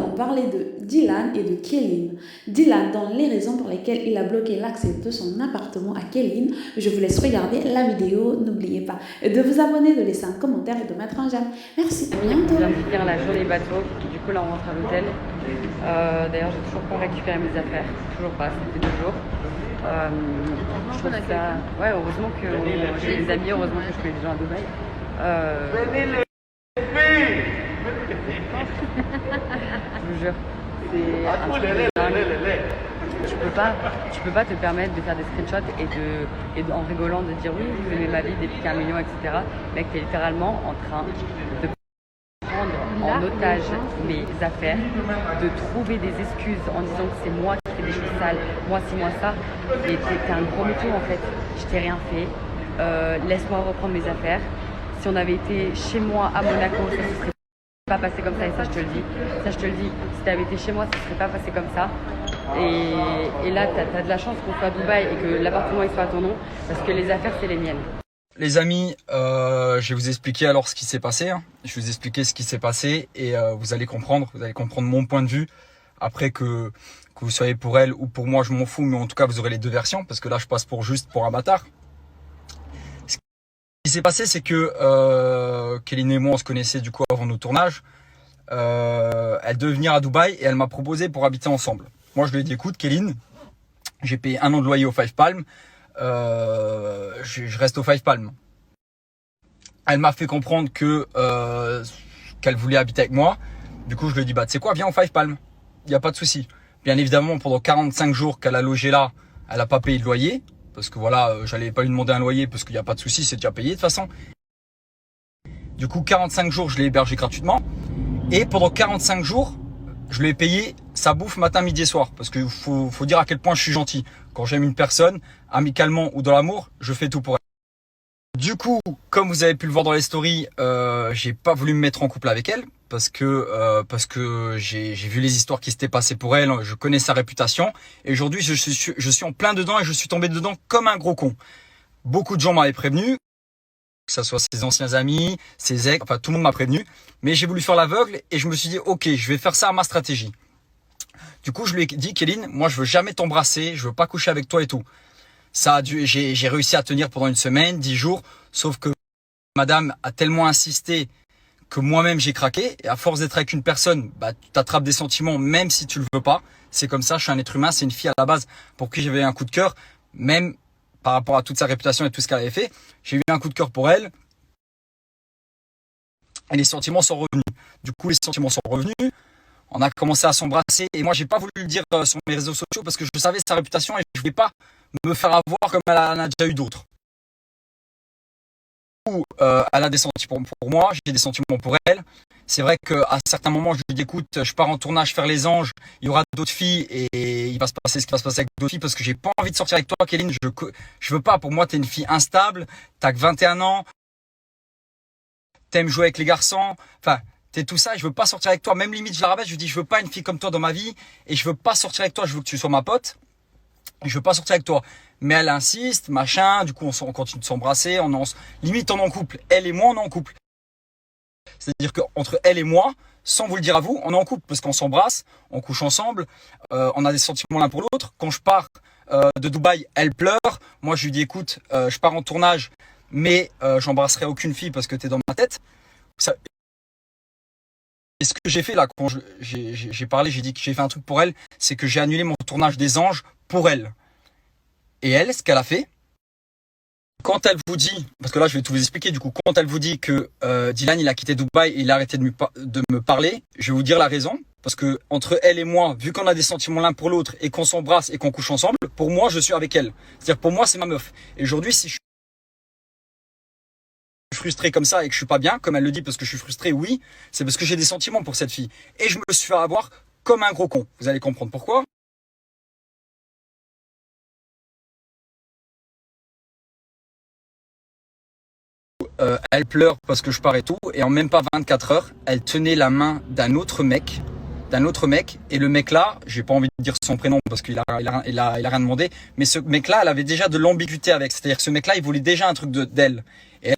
allons parler de Dylan et de Kéline. Dylan donne les raisons pour lesquelles il a bloqué l'accès de son appartement à Kéline. Je vous laisse regarder la vidéo. N'oubliez pas de vous abonner, de laisser un commentaire et de mettre un j'aime. Merci, à bientôt. Je viens de finir la journée bateau, du coup là on rentre à l'hôtel. D'ailleurs j'ai toujours pas récupéré mes affaires, toujours pas, ça fait 2 jours. Je trouve ça... Ouais, heureusement que j'ai des amis, heureusement que je connais des gens à Dubaï. Je vous jure, c'est un truc de dingue. Tu peux pas te permettre de faire des screenshots et en rigolant de dire oui, vous aimez ma vie, des pics à 1 million, etc. Mec, t'es littéralement en train de prendre en otage mes affaires, de trouver des excuses en disant que c'est moi qui fais des choses sales, moi ci, moi ça. Et t'es un gros mytho en fait. Je t'ai rien fait. Laisse-moi reprendre mes affaires. Si on avait été chez moi à Monaco, ça se serait pas passé comme ça, et ça je te le dis. Ça je te le dis. Si t'avais été chez moi, ça serait pas passé comme ça. Et là, t'as de la chance qu'on soit à Dubaï et que l'appartement il soit à ton nom, parce que les affaires c'est les miennes. Les amis, je vais vous expliquer alors ce qui s'est passé. Je vais vous expliquer ce qui s'est passé et vous allez comprendre mon point de vue. Après que vous soyez pour elle ou pour moi, je m'en fous, mais en tout cas vous aurez les deux versions parce que là je passe juste pour un bâtard. Ce qui s'est passé, c'est que Kéline et moi on se connaissait du coup avant nos tournages. Elle devait venir à Dubaï et elle m'a proposé pour habiter ensemble. Moi je lui ai dit écoute Kéline, j'ai payé 1 an de loyer au Five Palm. Je reste au Five Palm. Elle m'a fait comprendre que qu'elle voulait habiter avec moi. Du coup, je lui ai dit bah tu sais quoi, viens au Five Palm. Il y a pas de souci. Bien évidemment, pendant 45 jours qu'elle a logé là, elle a pas payé de loyer parce que voilà, j'allais pas lui demander un loyer parce qu'il y a pas de souci, c'est déjà payé de toute façon. Du coup, 45 jours, je l'ai hébergé gratuitement et pendant 45 jours, je lui ai payé sa bouffe matin, midi et soir parce qu'il faut dire à quel point je suis gentil. Quand j'aime une personne, amicalement ou dans l'amour, je fais tout pour elle. Du coup, comme vous avez pu le voir dans les stories, j'ai pas voulu me mettre en couple avec elle parce que j'ai vu les histoires qui s'étaient passées pour elle, je connais sa réputation et aujourd'hui je suis en plein dedans et je suis tombé dedans comme un gros con. Beaucoup de gens m'avaient prévenu, que ce soit ses anciens amis, ses ex, enfin tout le monde m'a prévenu, mais j'ai voulu faire l'aveugle et je me suis dit ok, je vais faire ça à ma stratégie. Du coup, je lui ai dit, Kéline, moi, je veux jamais t'embrasser, je veux pas coucher avec toi et tout. J'ai réussi à tenir pendant 1 semaine, 10 jours, sauf que madame a tellement insisté que moi-même j'ai craqué. Et à force d'être avec une personne, bah, tu t'attrapes des sentiments même si tu le veux pas. C'est comme ça, je suis un être humain, c'est une fille à la base pour qui j'avais un coup de cœur, même par rapport à toute sa réputation et tout ce qu'elle avait fait. J'ai eu un coup de cœur pour elle. Et les sentiments sont revenus. Du coup, les sentiments sont revenus. On a commencé à s'embrasser et moi j'ai pas voulu le dire sur mes réseaux sociaux parce que je savais sa réputation et je voulais pas me faire avoir comme elle en a déjà eu d'autres. Elle a des sentiments pour moi, j'ai des sentiments pour elle. C'est vrai qu'à certains moments je lui dis écoute, je pars en tournage faire les anges, il y aura d'autres filles et il va se passer ce qui va se passer avec d'autres filles parce que j'ai pas envie de sortir avec toi Kéline, je veux pas, pour moi t'es une fille instable, t'as que 21 ans, t'aimes jouer avec les garçons, enfin t'es tout ça et je veux pas sortir avec toi. Même limite je la rabaisse, je lui dis je veux pas une fille comme toi dans ma vie et je veux pas sortir avec toi, je veux que tu sois ma pote et je veux pas sortir avec toi. Mais elle insiste, machin, du coup on continue de s'embrasser, limite on est en couple, elle et moi on est en couple. C'est-à-dire qu'entre elle et moi, sans vous le dire à vous, on est en couple parce qu'on s'embrasse, on couche ensemble, on a des sentiments l'un pour l'autre. Quand je pars de Dubaï, elle pleure, moi je lui dis écoute, je pars en tournage mais j'embrasserai aucune fille parce que t'es dans ma tête. Et ce que j'ai fait là, quand j'ai parlé, j'ai dit que j'ai fait un truc pour elle, c'est que j'ai annulé mon tournage des anges pour elle. Et elle, ce qu'elle a fait, quand elle vous dit, parce que là je vais tout vous expliquer du coup, quand elle vous dit que Dylan il a quitté Dubaï et il a arrêté de me parler, je vais vous dire la raison. Parce que entre elle et moi, vu qu'on a des sentiments l'un pour l'autre et qu'on s'embrasse et qu'on couche ensemble, pour moi je suis avec elle. C'est-à-dire pour moi c'est ma meuf. Et aujourd'hui si je suis frustré comme ça et que je suis pas bien, comme elle le dit parce que je suis frustré, oui, c'est parce que j'ai des sentiments pour cette fille. Et je me suis fait avoir comme un gros con. Vous allez comprendre pourquoi. Elle pleure parce que je pars et tout, et en même pas 24 heures, elle tenait la main d'un autre mec, et le mec là, j'ai pas envie de dire son prénom parce qu'il a rien demandé, mais ce mec là, elle avait déjà de l'ambiguïté avec, c'est-à-dire que ce mec là, il voulait déjà un truc d'elle. Et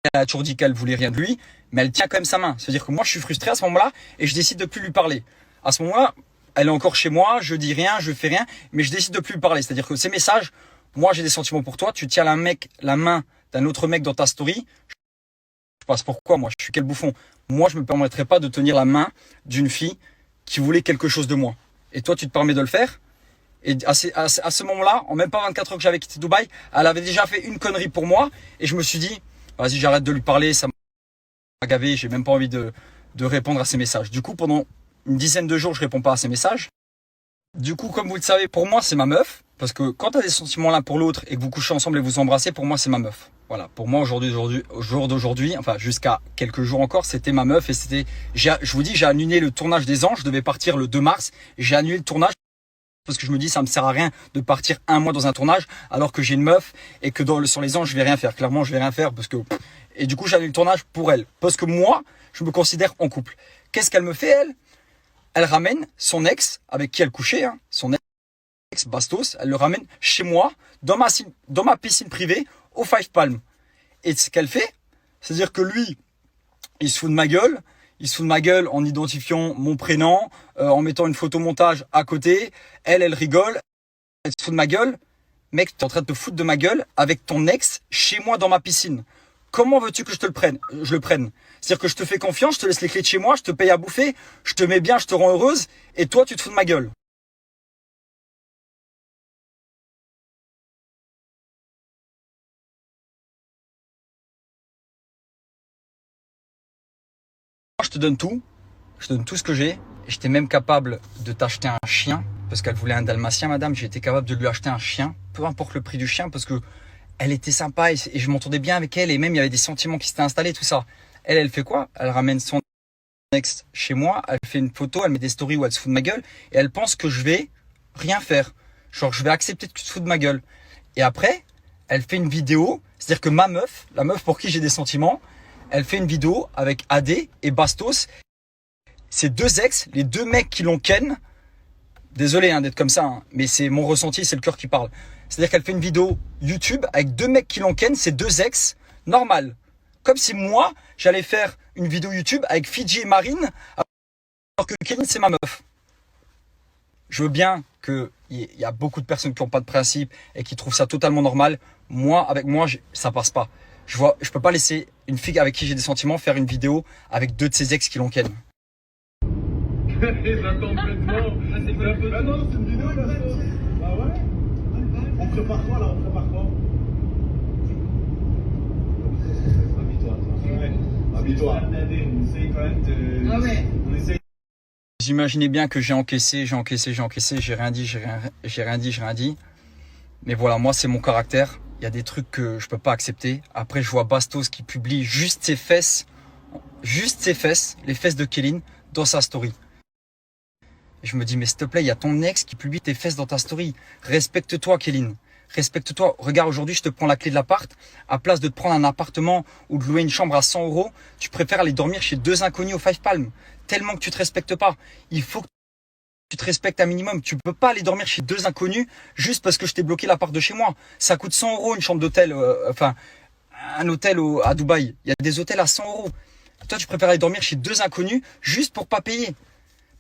Elle a toujours dit qu'elle voulait rien de lui, mais elle tient quand même sa main. C'est-à-dire que moi, je suis frustré à ce moment-là et je décide de plus lui parler. À ce moment-là, elle est encore chez moi, je dis rien, je fais rien, mais je décide de plus lui parler. C'est-à-dire que ces messages, moi, j'ai des sentiments pour toi. Tu tiens la main d'un autre mec dans ta story. Je passe pourquoi moi, je suis quel bouffon. Moi, je me permettrais pas de tenir la main d'une fille qui voulait quelque chose de moi. Et toi, tu te permets de le faire. Et à ce moment-là, en même pas 24 heures que j'avais quitté Dubaï, elle avait déjà fait une connerie pour moi. Et je me suis dit, vas-y, j'arrête de lui parler, ça m'a gavé, j'ai même pas envie de répondre à ses messages. Du coup, pendant une dizaine de jours, je réponds pas à ses messages. Du coup, comme vous le savez, pour moi, c'est ma meuf. Parce que quand tu as des sentiments l'un pour l'autre et que vous couchez ensemble et vous embrassez, pour moi, c'est ma meuf. Voilà. Pour moi, au jour d'aujourd'hui, enfin, jusqu'à quelques jours encore, c'était ma meuf. Et je vous dis, j'ai annulé le tournage des Anges. Je devais partir le 2 mars. J'ai annulé le tournage parce que je me dis, ça me sert à rien de partir un mois dans un tournage alors que j'ai une meuf et que sur les Anges, je vais rien faire. Clairement, je vais rien faire parce que, et du coup, j'ai annulé le tournage pour elle. Parce que moi, je me considère en couple. Qu'est-ce qu'elle me fait, elle? Elle ramène son ex avec qui elle couchait, hein, son ex Bastos, elle le ramène chez moi, dans ma piscine privée, au Five Palm. Et ce qu'elle fait, c'est-à-dire que lui, il se fout de ma gueule. Il se fout de ma gueule en identifiant mon prénom, en mettant une photomontage à côté. Elle rigole. Elle se fout de ma gueule. Mec, tu es en train de te foutre de ma gueule avec ton ex chez moi dans ma piscine. Comment veux-tu que je le prenne? C'est-à-dire que je te fais confiance, je te laisse les clés de chez moi, je te paye à bouffer, je te mets bien, je te rends heureuse, et toi, tu te fous de ma gueule. Moi, je te donne tout. Je te donne tout ce que j'ai. J'étais même capable de t'acheter un chien parce qu'elle voulait un dalmatien, madame. J'étais capable de lui acheter un chien, peu importe le prix du chien, parce que elle était sympa et je m'entendais bien avec elle et même il y avait des sentiments qui s'étaient installés, tout ça. Elle fait quoi? Elle ramène son ex chez moi, elle fait une photo, elle met des stories où elle se fout de ma gueule et elle pense que je vais rien faire. Genre, je vais accepter que tu te fous de ma gueule. Et après, elle fait une vidéo, c'est-à-dire que ma meuf, la meuf pour qui j'ai des sentiments, elle fait une vidéo avec Adé et Bastos. Ces deux ex, les deux mecs qui l'ont ken, désolé d'être comme ça, hein, mais c'est mon ressenti, c'est le cœur qui parle. C'est-à-dire qu'elle fait une vidéo YouTube avec deux mecs qui l'ont ken, ces deux ex, normal. Comme si moi, j'allais faire une vidéo YouTube avec Fidji et Marine, alors que Kelly, c'est ma meuf. Je veux bien qu'il y a beaucoup de personnes qui n'ont pas de principe et qui trouvent ça totalement normal. Moi, avec moi, ça passe pas. Je peux pas laisser une fille avec qui j'ai des sentiments faire une vidéo avec deux de ses ex qui l'ont ken. J'attends complètement. Ah non, c'est une vidéo là. Ah ouais. On prépare quoi là? On prépare quoi? Habille-toi. Habille-toi. On essaye quand même de. Ah ouais. On essaye. Vous imaginez bien que j'ai encaissé, j'ai rien dit. Mais voilà, moi c'est mon caractère. Il y a des trucs que je peux pas accepter. Après, je vois Bastos qui publie juste ses fesses, les fesses de Kéline dans sa story. Et je me dis, mais s'il te plaît, il y a ton ex qui publie tes fesses dans ta story. Respecte-toi, Kéline. Respecte-toi. Regarde, aujourd'hui, je te prends la clé de l'appart. À place de te prendre un appartement ou de louer une chambre à 100 €, tu préfères aller dormir chez deux inconnus au Five Palm. Tellement que tu te respectes pas. Il faut que tu te respectes un minimum. Tu peux pas aller dormir chez deux inconnus juste parce que je t'ai bloqué l'appart de chez moi. Ça coûte 100 € une chambre d'hôtel, un hôtel à Dubaï. Il y a des hôtels à 100 €. Toi, tu préfères aller dormir chez deux inconnus juste pour pas payer.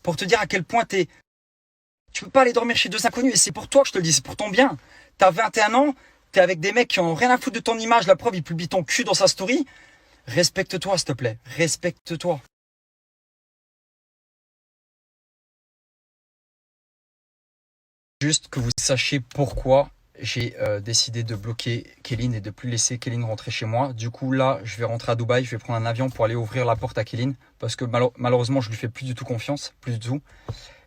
Pour te dire à quel point tu peux pas aller dormir chez deux inconnus. Et c'est pour toi que je te le dis, c'est pour ton bien. T'as 21 ans, t'es avec des mecs qui ont rien à foutre de ton image. La preuve, ils publient ton cul dans sa story. Respecte-toi, s'il te plaît. Respecte-toi. Juste que vous sachiez pourquoi j'ai décidé de bloquer Kéline et de plus laisser Kéline rentrer chez moi. Du coup, là, je vais rentrer à Dubaï. Je vais prendre un avion pour aller ouvrir la porte à Kéline. Parce que malheureusement, je lui fais plus du tout confiance. Plus du tout.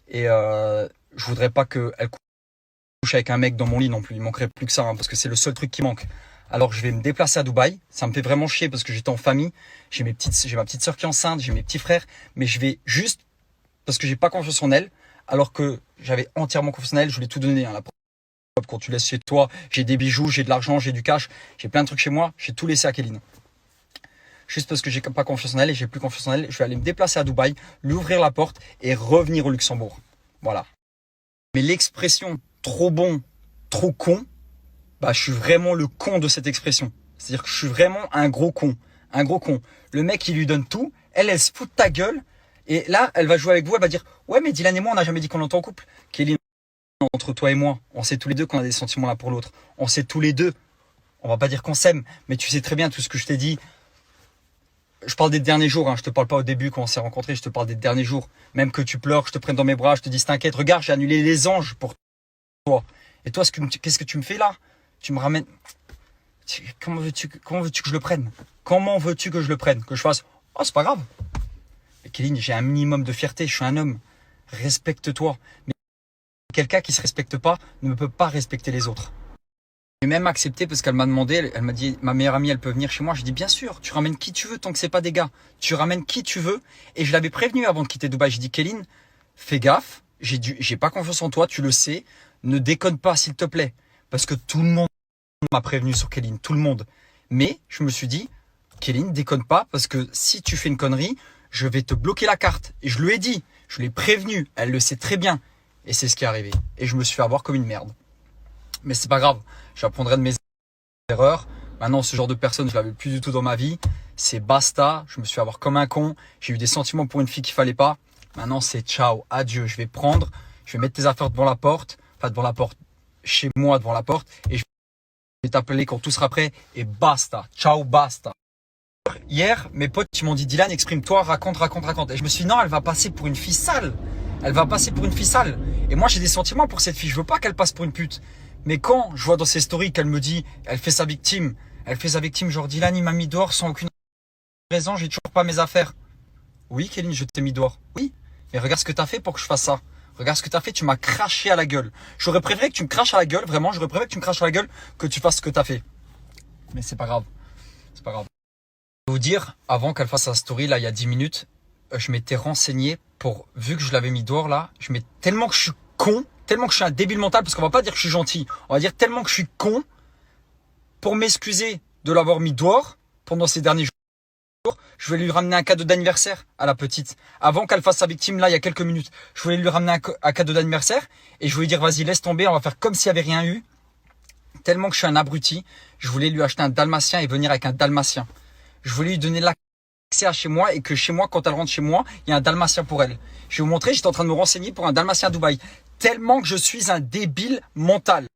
Et je voudrais pas qu'elle couche avec un mec dans mon lit non plus. Il manquerait plus que ça, hein, parce que c'est le seul truc qui manque. Alors, je vais me déplacer à Dubaï. Ça me fait vraiment chier parce que j'étais en famille. J'ai ma petite sœur qui est enceinte. J'ai mes petits frères. Mais je vais juste parce que j'ai pas confiance en elle. Alors que j'avais entièrement confiance en elle. Je voulais tout donner. Hein, quand tu laisses chez toi, j'ai des bijoux, j'ai de l'argent, j'ai du cash. J'ai plein de trucs chez moi. J'ai tout laissé à Kéline. Juste parce que j'ai pas confiance en elle et j'ai plus confiance en elle. Je vais aller me déplacer à Dubaï, lui ouvrir la porte et revenir au Luxembourg. Voilà. Mais l'expression trop bon, trop con, bah, je suis vraiment le con de cette expression. C'est-à-dire que je suis vraiment un gros con. un gros con. Le mec, il lui donne tout. Elle se fout de ta gueule. Et là, elle va jouer avec vous. Elle va dire, ouais, mais Dylan et moi, on n'a jamais dit qu'on était en couple. Kéline, entre toi et moi, on sait tous les deux qu'on a des sentiments l'un pour l'autre. On sait tous les deux. On va pas dire qu'on s'aime, mais tu sais très bien tout ce que je t'ai dit. Je parle des derniers jours, hein. Je te parle pas au début quand on s'est rencontrés, je te parle des derniers jours. Même que tu pleures, je te prenne dans mes bras, je te dis t'inquiète, regarde, j'ai annulé les anges pour toi. Et toi, qu'est-ce que tu me fais là? Tu me ramènes. Comment veux-tu que je le prenne? Comment veux-tu que je le prenne? Que je fasse, oh, c'est pas grave. Mais Kéline, j'ai un minimum de fierté, je suis un homme. Respecte-toi. Mais quelqu'un qui se respecte pas ne peut pas respecter les autres. J'ai même accepté parce qu'elle m'a demandé, elle m'a dit, ma meilleure amie, elle peut venir chez moi. J'ai dit, bien sûr, tu ramènes qui tu veux tant que c'est pas des gars. Tu ramènes qui tu veux. Et je l'avais prévenu avant de quitter Dubaï. J'ai dit, Kéline, fais gaffe. J'ai pas confiance en toi, tu le sais. Ne déconne pas, s'il te plaît. Parce que tout le monde m'a prévenu sur Kéline, tout le monde. Mais je me suis dit, Kéline, déconne pas parce que si tu fais une connerie, je vais te bloquer la carte. Et je lui ai dit, je l'ai prévenu, elle le sait très bien. Et c'est ce qui est arrivé. Et je me suis fait avoir comme une merde. Mais c'est pas grave, j'apprendrai de mes erreurs. Maintenant, ce genre de personne, je l'avais plus du tout dans ma vie. C'est basta, je me suis fait avoir comme un con. J'ai eu des sentiments pour une fille qu'il fallait pas. Maintenant, c'est ciao, adieu. Je vais mettre tes affaires devant la porte. Enfin, devant la porte, chez moi, devant la porte. Et je vais t'appeler quand tout sera prêt. Et basta, ciao, basta. Hier, mes potes, ils m'ont dit, Dylan, exprime-toi, raconte. Et je me suis dit, non, elle va passer pour une fille sale. Elle va passer pour une fille sale. Et moi, j'ai des sentiments pour cette fille. Je veux pas qu'elle passe pour une pute. Mais quand je vois dans ses stories qu'elle me dit, elle fait sa victime, genre Dylan, il m'a mis dehors sans aucune raison, j'ai toujours pas mes affaires. Oui, Kéline, je t'ai mis dehors. Oui, mais regarde ce que t'as fait pour que je fasse ça. Regarde ce que t'as fait, tu m'as craché à la gueule. J'aurais préféré que tu me craches à la gueule, vraiment, j'aurais préféré que tu me craches à la gueule que tu fasses ce que t'as fait. Mais c'est pas grave. C'est pas grave. Je vais vous dire, avant qu'elle fasse sa story, là, il y a 10 minutes, je m'étais renseigné vu que je l'avais mis dehors, là, tellement que je suis con, tellement que je suis un débile mental, parce qu'on va pas dire que je suis gentil, on va dire tellement que je suis con, pour m'excuser de l'avoir mis dehors pendant ces derniers jours, je vais lui ramener un cadeau d'anniversaire à la petite. Avant qu'elle fasse sa victime, là, il y a quelques minutes, je voulais lui ramener un cadeau d'anniversaire, et je voulais lui dire, vas-y, laisse tomber, on va faire comme s'il n'y avait rien eu. Tellement que je suis un abruti, je voulais lui acheter un dalmatien et venir avec un dalmatien. Je voulais lui donner l'accès à chez moi, et que chez moi, quand elle rentre chez moi, il y a un dalmatien pour elle. Je vais vous montrer, j'étais en train de me renseigner pour un dalmatien à Dubaï. Tellement que je suis un débile mental.